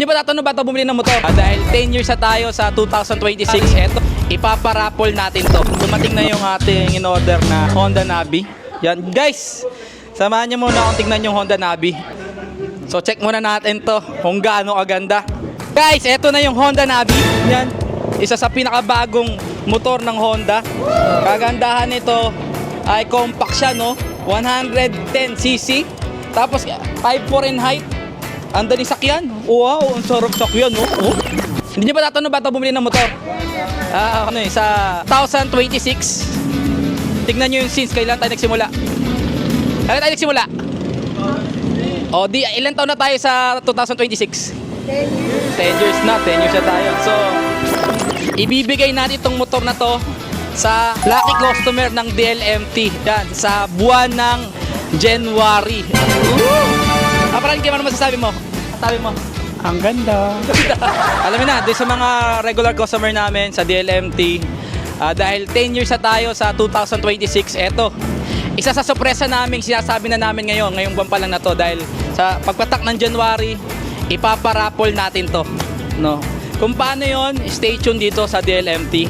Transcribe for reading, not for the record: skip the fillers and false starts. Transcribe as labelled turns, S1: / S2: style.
S1: Di ba tatanong ba ito bumili ng motor? Dahil 10 years na tayo sa 2026, eto, ipaparapol natin to. Dumating na yung ating in-order na Honda Navi. Yan, guys, samahan niyo muna akong tingnan yung Honda Navi. So check muna natin to kung gaano kaganda. Guys, eto na yung Honda Navi. Yan, isa sa pinakabagong motor ng Honda. Kagandahan nito ay compact siya, no? 110cc. Tapos 5'4" in height. Ang daling sakyan. Wow, ang sarap sakyan, no? Oh. Hindi niyo ba tatanong ba ito bumili ng motor? Sa 2026. Tignan niyo yung scenes, kailan tayo nagsimula? Kailan tayo nagsimula? O, ilan taon na tayo sa 2026? 10 years na tayo. So, ibibigay natin itong motor na to sa lucky customer ng DLMT. Yan, sa buwan ng January. Parang ano masasabi mo? Sabi mo?
S2: Ang ganda.
S1: Alam mo na, doon sa mga regular customer namin sa DLMT, dahil 10 years na tayo sa 2026, eto, isa sa sorpresa namin, sinasabi na namin ngayong buwan pa lang na to, dahil sa pagpatak ng January, ipaparapol natin to. No? Kung paano yon, stay tuned dito sa DLMT.